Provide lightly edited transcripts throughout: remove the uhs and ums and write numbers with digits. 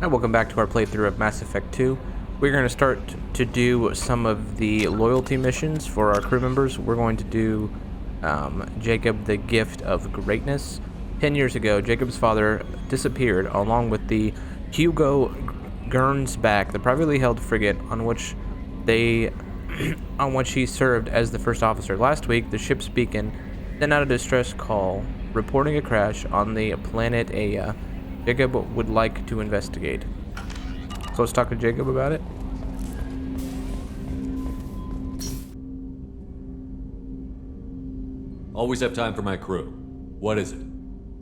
And welcome back to our playthrough of Mass Effect 2. We're going to start to do some of the loyalty missions for our crew members. We're going to do Jacob the Gift of Greatness. 10 years ago, Jacob's father disappeared along with the Hugo Gernsback, the privately held frigate on which he served as the first officer. Last week, the ship's beacon sent out a distress call reporting a crash on the planet Aya. Jacob would like to investigate. So let's talk to Jacob about it. Always have time for my crew. What is it?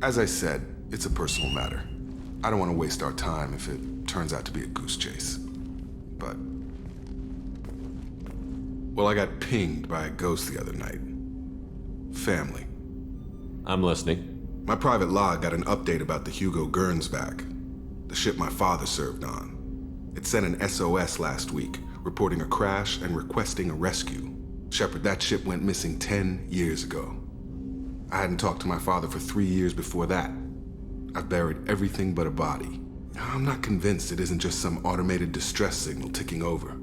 As I said, it's a personal matter. I don't want to waste our time if it turns out to be a goose chase. But... well, I got pinged by a ghost the other night. Family. I'm listening. My private log got an update about the Hugo Gernsback, the ship my father served on. It sent an SOS last week, reporting a crash and requesting a rescue. Shepard, that ship went missing 10 years ago. I hadn't talked to my father for 3 years before that. I've buried everything but a body. I'm not convinced it isn't just some automated distress signal ticking over.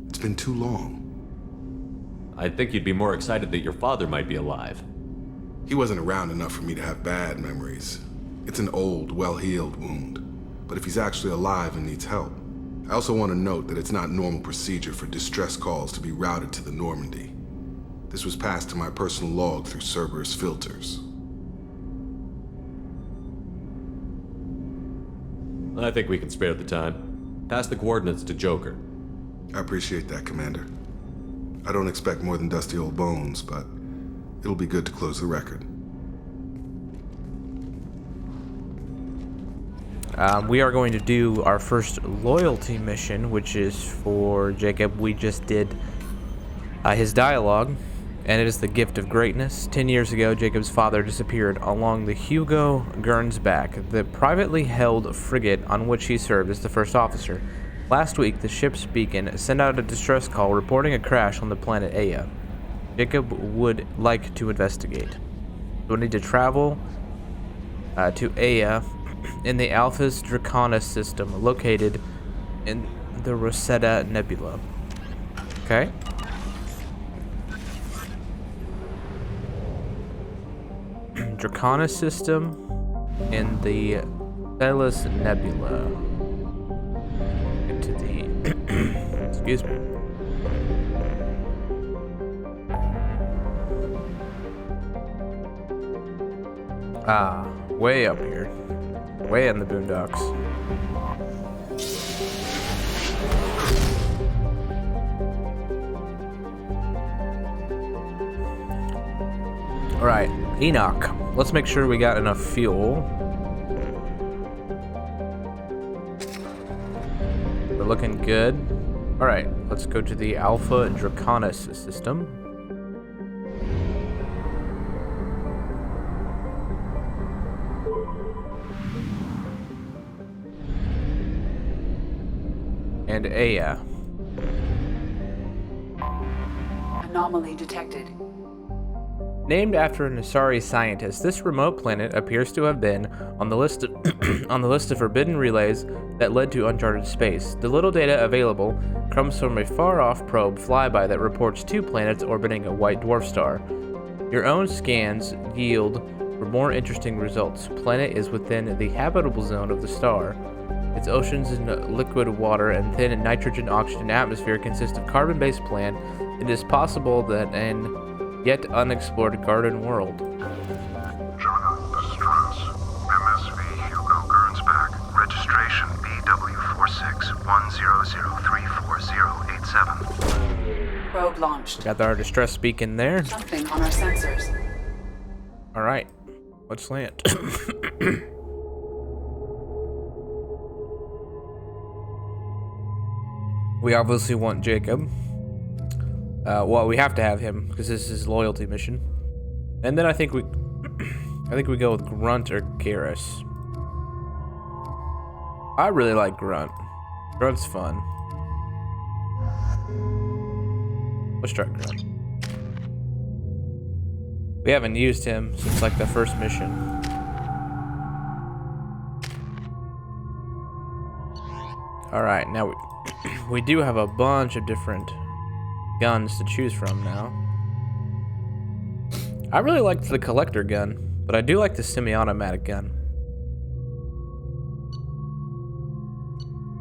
It's been too long. I'd think you'd be more excited that your father might be alive. He wasn't around enough for me to have bad memories. It's an old, well-healed wound. But if he's actually alive and needs help, I also want to note that it's not normal procedure for distress calls to be routed to the Normandy. This was passed to my personal log through Cerberus filters. I think we can spare the time. Pass the coordinates to Joker. I appreciate that, Commander. I don't expect more than dusty old bones, but it'll be good to close the record. We are going to do our first loyalty mission, which is for Jacob. We just did his dialogue, and it is the Gift of Greatness. 10 years ago, Jacob's father disappeared along the Hugo Gernsback, the privately held frigate on which he served as the first officer. Last week, the ship's beacon sent out a distress call reporting a crash on the planet Aya. Jacob would like to investigate. We'll need to travel to Aya in the Alpha's Draconis system, located in the Rosetta Nebula. Okay. Draconis system in the Tellus Nebula. Into the... excuse me. Way up here. Way in the boondocks. Alright, Enoch. Let's make sure we got enough fuel. We're looking good. Alright, let's go to the Alpha Draconis system. And Aya. Anomaly detected. Named after an Asari scientist, this remote planet appears to have been on the list of on the list of forbidden relays that led to uncharted space. The little data available comes from a far-off probe flyby that reports 2 planets orbiting a white dwarf star. Your own scans yield for more interesting results. Planet is within the habitable zone of the star. Its oceans and liquid water and thin nitrogen-oxygen atmosphere consist of carbon-based plant. It is possible that an yet unexplored garden world. Jonah, this is Trans. MSV Hugo Gernsback. Registration BW4610034087. Probe launched. Got our distress beacon there. Something on our sensors. Alright, let's land. We obviously want Jacob. Well, we have to have him because this is his loyalty mission. And then I think we go with Grunt or Garrus. I really like Grunt. Grunt's fun. Let's try Grunt. We haven't used him since like the first mission. All right, now we do have a bunch of different guns to choose from now. I really liked the collector gun, but I do like the semi-automatic gun.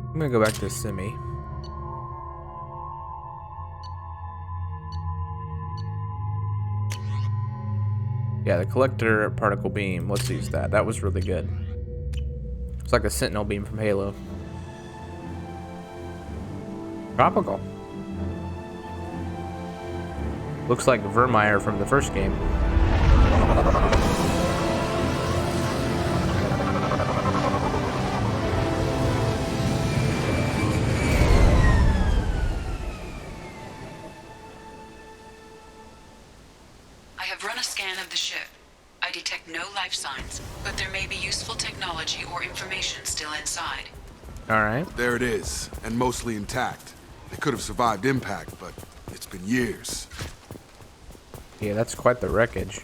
I'm gonna go back to semi. Yeah, the collector particle beam. Let's use that. That was really good. It's like a sentinel beam from Halo. Tropical. Looks like Vermeer from the first game. I have run a scan of the ship. I detect no life signs, but there may be useful technology or information still inside. All right. There it is, and mostly intact. It could have survived impact, but it's been years. Yeah, that's quite the wreckage.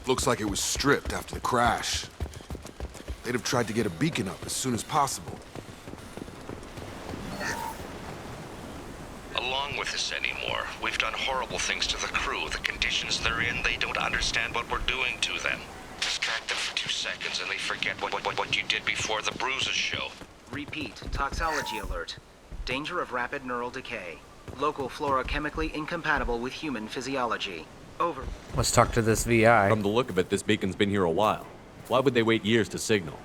Looks like it was stripped after the crash. They'd have tried to get a beacon up as soon as possible. Along with this anymore. We've done horrible things to the crew. The conditions they're in, they don't understand what we're doing to them. Distract them for 2 seconds and they forget what you did before the bruises show. Repeat, toxology alert. Danger of rapid neural decay. Local flora chemically incompatible with human physiology. Over. Let's talk to this VI. From the look of it, this beacon's been here a while. Why would they wait years to signal?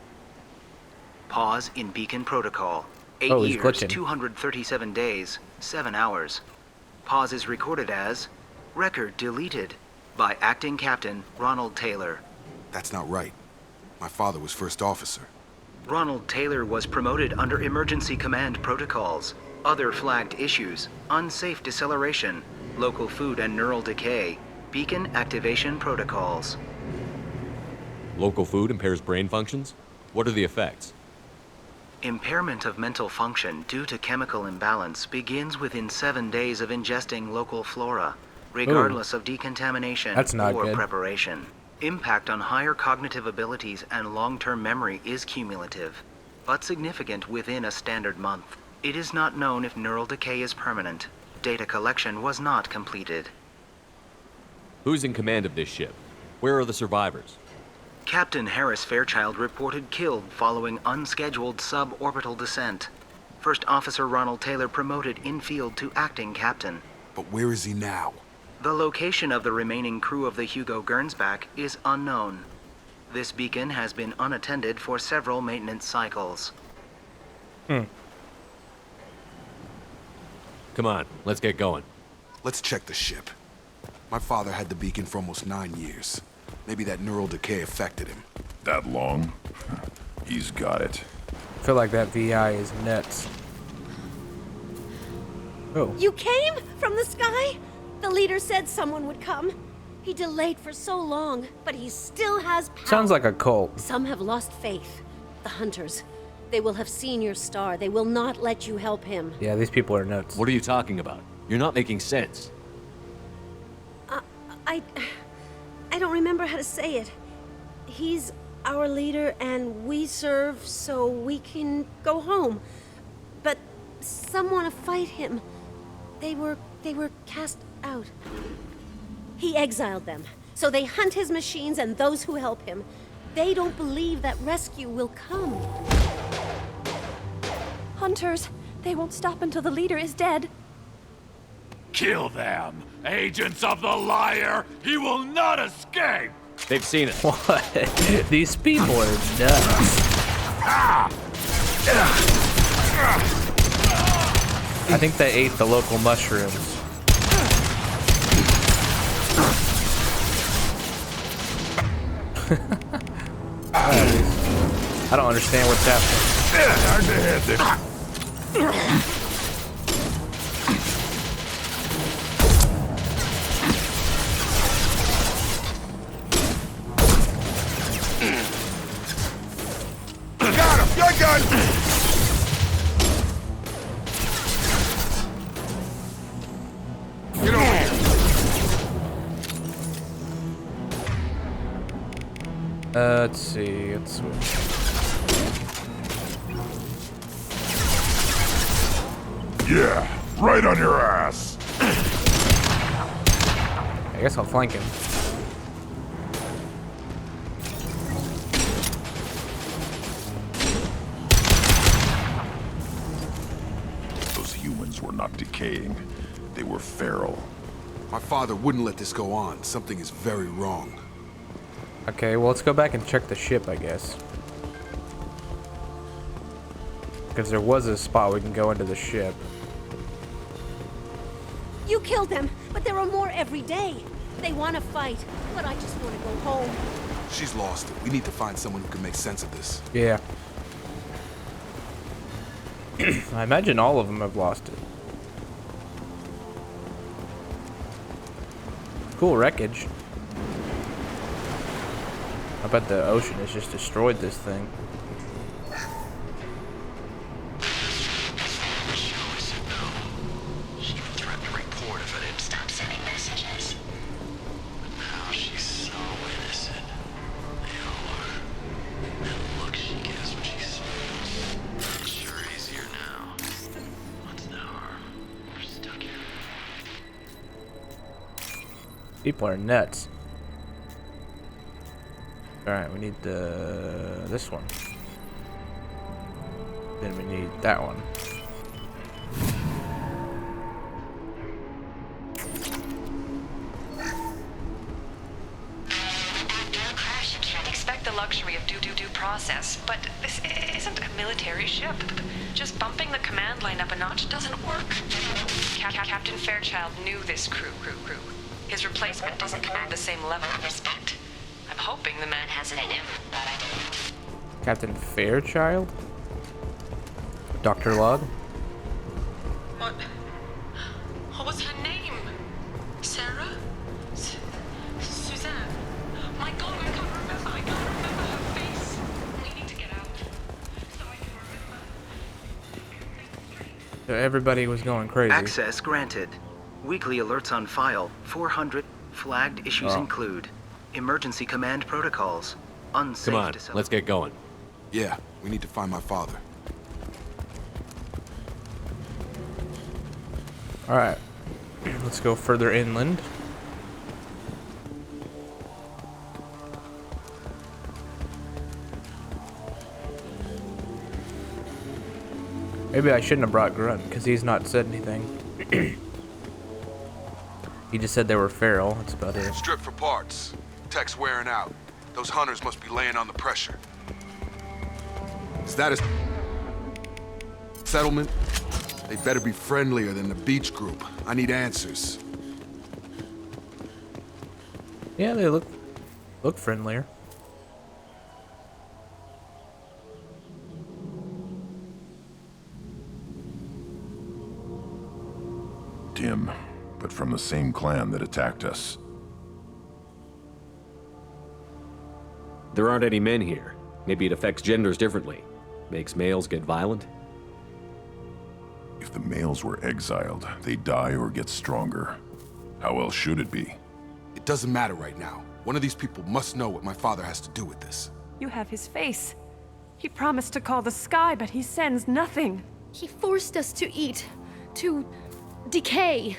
Pause in beacon protocol. 8 Oh, he's years, glitching. 237 days, 7 hours. Pause is recorded as record deleted by acting captain Ronald Taylor. That's not right. My father was first officer. Ronald Taylor was promoted under emergency command protocols. Other flagged issues: unsafe deceleration, local food and neural decay, beacon activation protocols. Local food impairs brain functions? What are the effects? Impairment of mental function due to chemical imbalance begins within 7 days of ingesting local flora, regardless of decontamination That's not or good. preparation. Impact on higher cognitive abilities and long-term memory is cumulative, but significant within a standard month. It is not known if neural decay is permanent. Data collection was not completed. Who's in command of this ship? Where are the survivors? Captain Harris Fairchild reported killed following unscheduled suborbital descent. First Officer Ronald Taylor promoted in-field to acting captain. But where is he now? The location of the remaining crew of the Hugo Gernsback is unknown. This beacon has been unattended for several maintenance cycles. Come on, let's get going. Let's check the ship. My father had the beacon for almost 9 years. Maybe that neural decay affected him. That long? He's got it. I feel like that VI is nuts. Oh. You came from the sky? The leader said someone would come. He delayed for so long, but he still has power. Sounds like a cult. Some have lost faith. The hunters. They will have seen your star. They will not let you help him. Yeah, these people are nuts. What are you talking about? You're not making sense. I don't remember how to say it. He's our leader and we serve so we can go home. But some want to fight him. They were cast out. He exiled them, so they hunt his machines and those who help him. They don't believe that rescue will come. Hunters, they won't stop until the leader is dead. Kill them! Agents of the liar! He will not escape! They've seen it. What? These people are nuts. I think they ate the local mushrooms. I don't understand what's happening. Hard to hit this. Got him! Your gun! Get over here! Let's see. Let's switch. Yeah, right on your ass. I guess I'll flank him. Those humans were not decaying. They were feral. My father wouldn't let this go on. Something is very wrong. Okay, well, let's go back and check the ship, I guess. Because there was a spot we can go into the ship. You killed them, but there are more every day. They want to fight, but I just want to go home. She's lost it. We need to find someone who can make sense of this. Yeah. I imagine all of them have lost it. Cool wreckage. I bet the ocean has just destroyed this thing. She threatened to report if I didn't stop sending messages. But now she's so innocent. They all are. That look she gives when she smiles. It's sure easier now. What's the harm? We're stuck here. People are nuts. Alright, we need this one. Then we need that one. After a crash, you can't expect the luxury of due process, but this isn't a military ship. Just bumping the command line up a notch doesn't work. Captain Fairchild knew this crew. His replacement doesn't command the same level of respect. I'm hoping the man has it in him, but I don't. Captain Fairchild? Dr. Log? What was her name? Sarah? Suzanne? My God, I can't remember. I can't remember her face. We need to get out. So I can remember. So everybody was going crazy. Access granted. Weekly alerts on file. 400 flagged issues include emergency command protocols. Unsafe Come on, to let's get going. Yeah, we need to find my father. Alright. Let's go further inland. Maybe I shouldn't have brought Grunt, because he's not said anything. He just said they were feral, that's about it. Strip for parts. Tech's wearing out. Those hunters must be laying on the pressure. Is that a settlement? They better be friendlier than the beach group. I need answers. Yeah, they look friendlier. Tim, but from the same clan that attacked us. There aren't any men here. Maybe it affects genders differently. Makes males get violent? If the males were exiled, they die or get stronger. How else should it be? It doesn't matter right now. One of these people must know what my father has to do with this. You have his face. He promised to call the sky, but he sends nothing. He forced us to eat, to decay.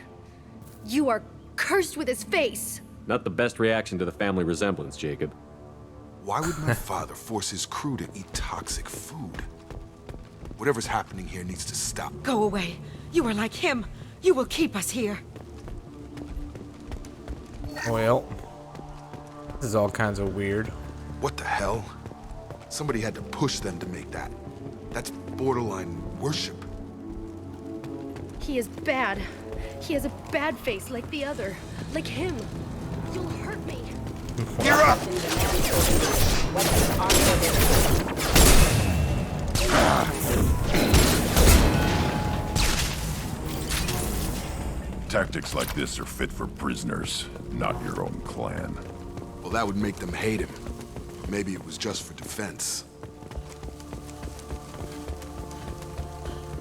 You are cursed with his face. Not the best reaction to the family resemblance, Jacob. Why would my father force his crew to eat toxic food? Whatever's happening here needs to stop. Go away. You are like him. You will keep us here. Well, this is all kinds of weird. What the hell? Somebody had to push them to make that. That's borderline worship. He is bad. He has a bad face like the other. Like him. You'll hurt me. Gear up! Tactics like this are fit for prisoners, not your own clan. Well, that would make them hate him. Maybe it was just for defense.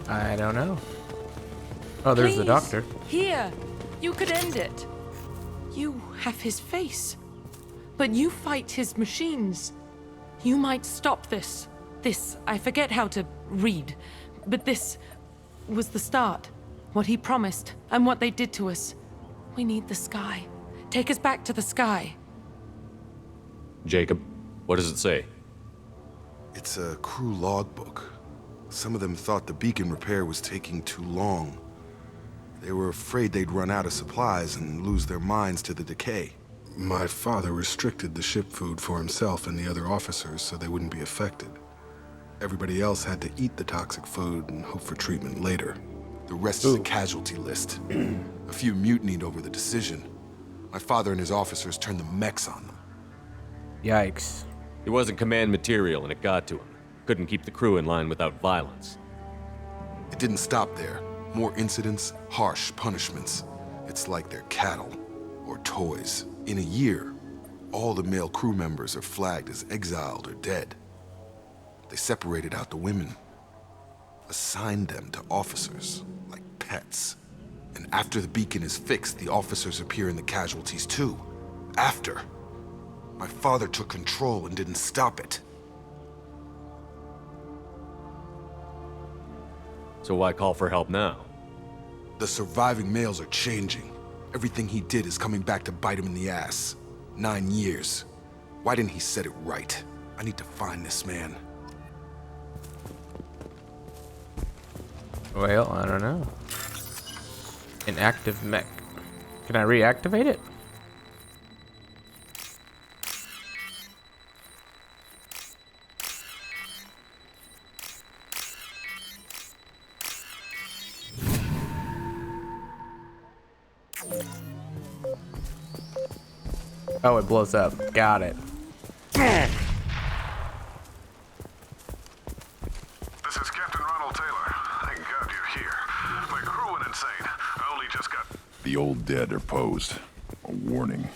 I don't know. Oh, there's the Please, doctor. Here. You could end it. You have his face. But you fight his machines. You might stop this. This, I forget how to read. But this was the start. What he promised, and what they did to us. We need the sky. Take us back to the sky. Jacob, what does it say? It's a crew logbook. Some of them thought the beacon repair was taking too long. They were afraid they'd run out of supplies and lose their minds to the decay. My father restricted the ship food for himself and the other officers so they wouldn't be affected. Everybody else had to eat the toxic food and hope for treatment later. The rest is a casualty list. A few mutinied over the decision. My father and his officers turned the mechs on them. Yikes. It wasn't command material and it got to him. Couldn't keep the crew in line without violence. It didn't stop there. More incidents, harsh punishments. It's like they're cattle or toys. In a year, all the male crew members are flagged as exiled or dead. They separated out the women, assigned them to officers, like pets. And after the beacon is fixed, the officers appear in the casualties too. After. My father took control and didn't stop it. So why call for help now? The surviving males are changing. Everything he did is coming back to bite him in the ass. 9 years. Why didn't he set it right? I need to find this man. Well, I don't know. Inactive mech. Can I reactivate it? Oh, it blows up. Got it. This is Captain Ronald Taylor. Thank God you're here. My crew went insane. I only just got... The old dead are posed. A warning.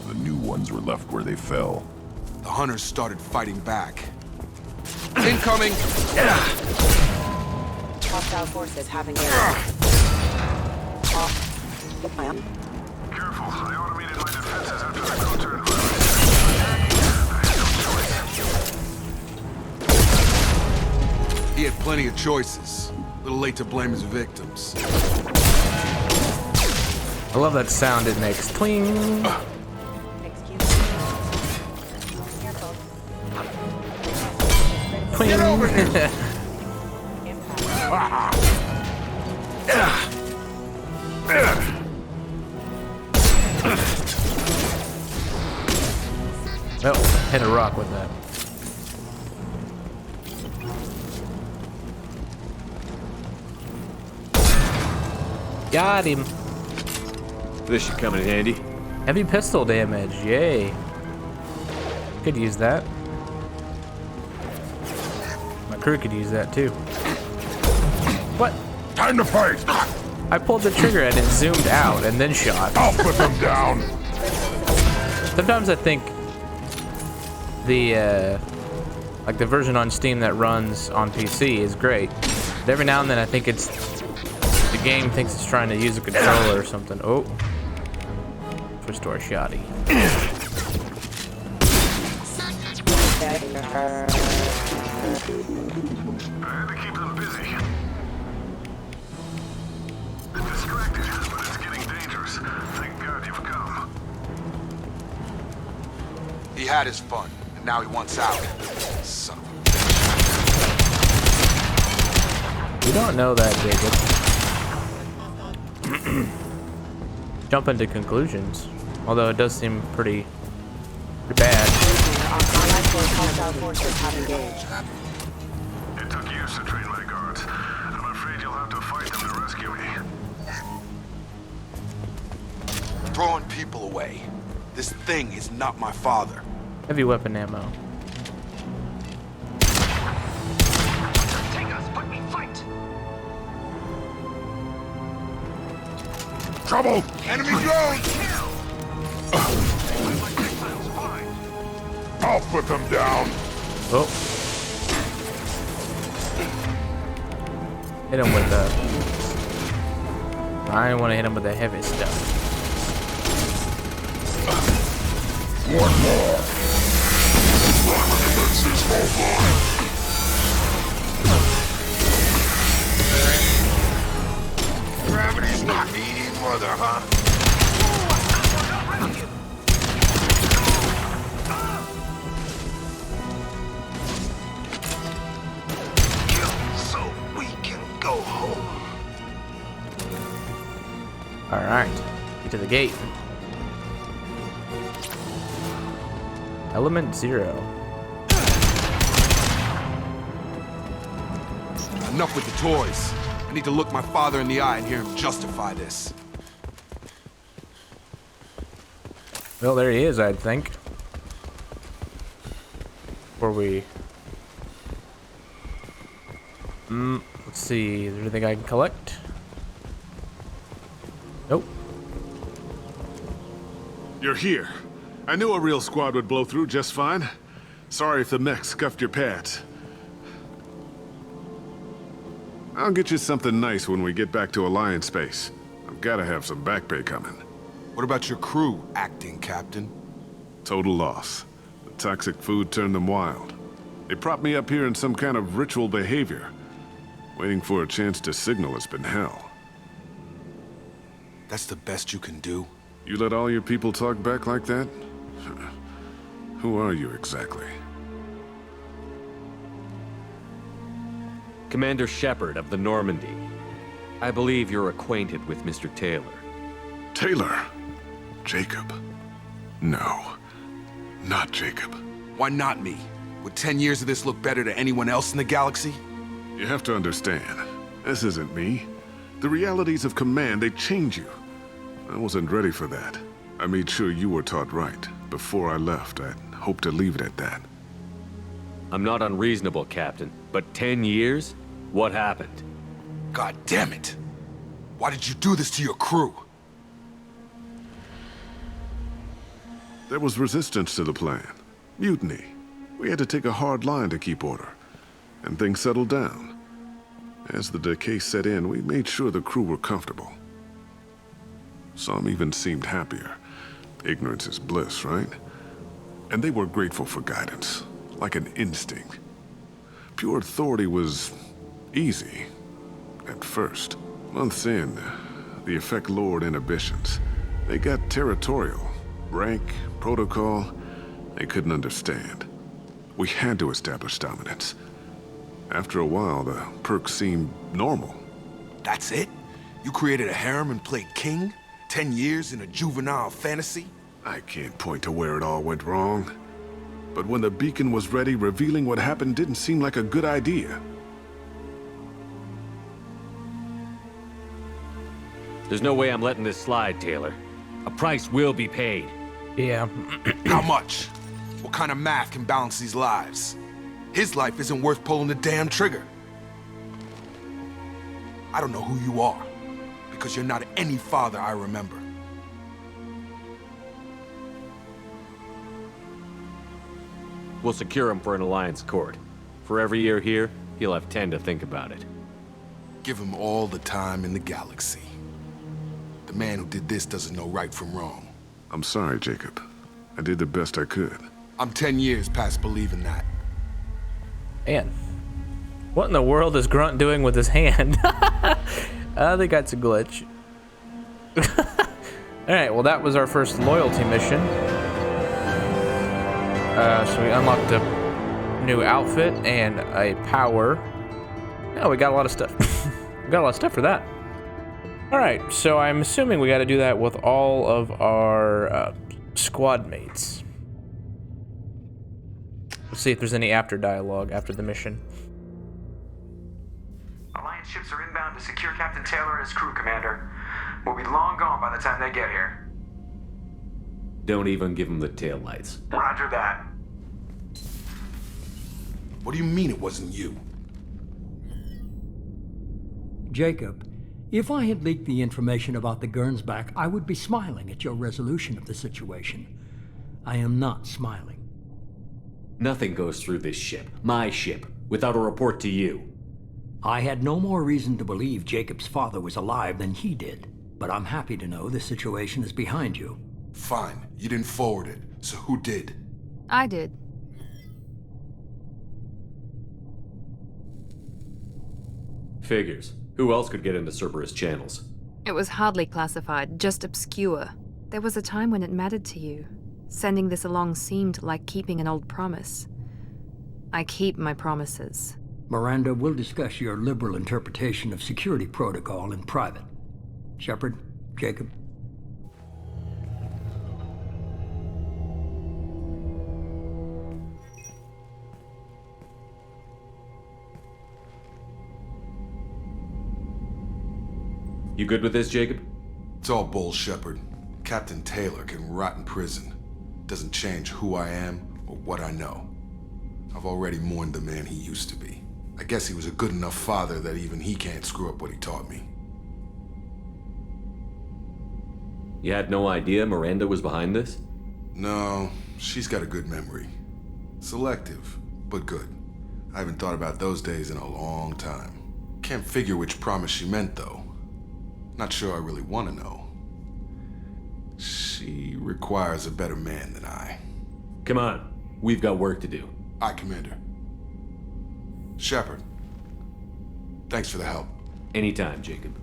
The new ones were left where they fell. The hunters started fighting back. Incoming! Hostile forces having air. Careful, I automated my defenses after the crew turned violent. He had plenty of choices. A little late to blame his victims. I love that sound it makes. Twing! Twing! Get over here! Oh, hit a rock with that. Got him. This should come in handy. Heavy pistol damage, yay. Could use that. My crew could use that too. What? Time to fight! I pulled the trigger and it zoomed out and then shot. I'll put them down! Sometimes I think the like the version on Steam that runs on PC is great. But every now and then I think it's the game thinks it's trying to use a controller or something. Oh. Switch to our shoddy. I had to keep them busy. I'm distracted, but it's getting dangerous. Thank God you've come. He had his fun, and now he wants out. Son of a... We don't know that, Jacob. Jump into conclusions. Although it does seem pretty bad. It took years to train my guards. I'm afraid you'll have to fight them to rescue me. Throwing people away. This thing is not my father. Heavy weapon ammo. Take us, but we fight! Trouble! Enemy drone! I'll put them down! Oh. Hit him with the... I want to hit him with the heavy stuff. One more! Defenses online! Grab huh? Kill so we can go home. Alright. Get to the gate. Element 0. Enough with the toys. I need to look my father in the eye and hear him justify this. Well, there he is, I'd think. Before we... let's see. Is there anything I can collect? Nope. You're here. I knew a real squad would blow through just fine. Sorry if the mech scuffed your pads. I'll get you something nice when we get back to Alliance space. I've gotta have some back pay coming. What about your crew, acting captain? Total loss. The toxic food turned them wild. They propped me up here in some kind of ritual behavior. Waiting for a chance to signal has been hell. That's the best you can do? You let all your people talk back like that? Who are you exactly? Commander Shepard of the Normandy. I believe you're acquainted with Mr. Taylor. Taylor? Jacob? No. Not Jacob. Why not me? Would 10 years of this look better to anyone else in the galaxy? You have to understand, this isn't me. The realities of command, they change you. I wasn't ready for that. I made sure you were taught right. Before I left, I hoped to leave it at that. I'm not unreasonable, Captain, but 10 years? What happened? God damn it! Why did you do this to your crew? There was resistance to the plan. Mutiny. We had to take a hard line to keep order. And things settled down. As the decay set in, we made sure the crew were comfortable. Some even seemed happier. Ignorance is bliss, right? And they were grateful for guidance, like an instinct. Pure authority was easy, at first. Months in, the effect lowered inhibitions. They got territorial. Rank, protocol, they couldn't understand. We had to establish dominance. After a while, the perks seemed normal. That's it? You created a harem and played king? 10 years in a juvenile fantasy? I can't point to where it all went wrong. But when the beacon was ready, revealing what happened didn't seem like a good idea. There's no way I'm letting this slide, Taylor. A price will be paid. Yeah. How much? What kind of math can balance these lives? His life isn't worth pulling the damn trigger. I don't know who you are, because you're not any father I remember. We'll secure him for an Alliance court. For every year here, he'll have 10 to think about it. Give him all the time in the galaxy. The man who did this doesn't know right from wrong. I'm sorry, Jacob. I did the best I could. I'm 10 years past believing that. Man. What in the world is Grunt doing with his hand? I think that's a glitch. Alright, well that was our first loyalty mission. So we unlocked a new outfit and a power. Oh, we got a lot of stuff. We got a lot of stuff for that. Alright, so I'm assuming we got to do that with all of our squad mates. Let's see if there's any after dialogue after the mission. Alliance ships are inbound to secure Captain Taylor and his crew, Commander. We'll be long gone by the time they get here. Don't even give him the taillights. Roger that. What do you mean it wasn't you? Jacob, if I had leaked the information about the Gernsback, I would be smiling at your resolution of the situation. I am not smiling. Nothing goes through this ship, my ship, without a report to you. I had no more reason to believe Jacob's father was alive than he did, but I'm happy to know the situation is behind you. Fine, you didn't forward it, so who did? I did. Figures. Who else could get into Cerberus channels? It was hardly classified, just obscure. There was a time when it mattered to you. Sending this along seemed like keeping an old promise. I keep my promises. Miranda, we'll discuss your liberal interpretation of security protocol in private. Shepard, Jacob. You good with this, Jacob? It's all bull, Shepard. Captain Taylor can rot in prison. Doesn't change who I am or what I know. I've already mourned the man he used to be. I guess he was a good enough father that even he can't screw up what he taught me. You had no idea Miranda was behind this? No, she's got a good memory. Selective, but good. I haven't thought about those days in a long time. Can't figure which promise she meant, though. Not sure I really want to know. She requires a better man than I. Come on, we've got work to do. Aye, Commander. Shepard, thanks for the help. Anytime, Jacob.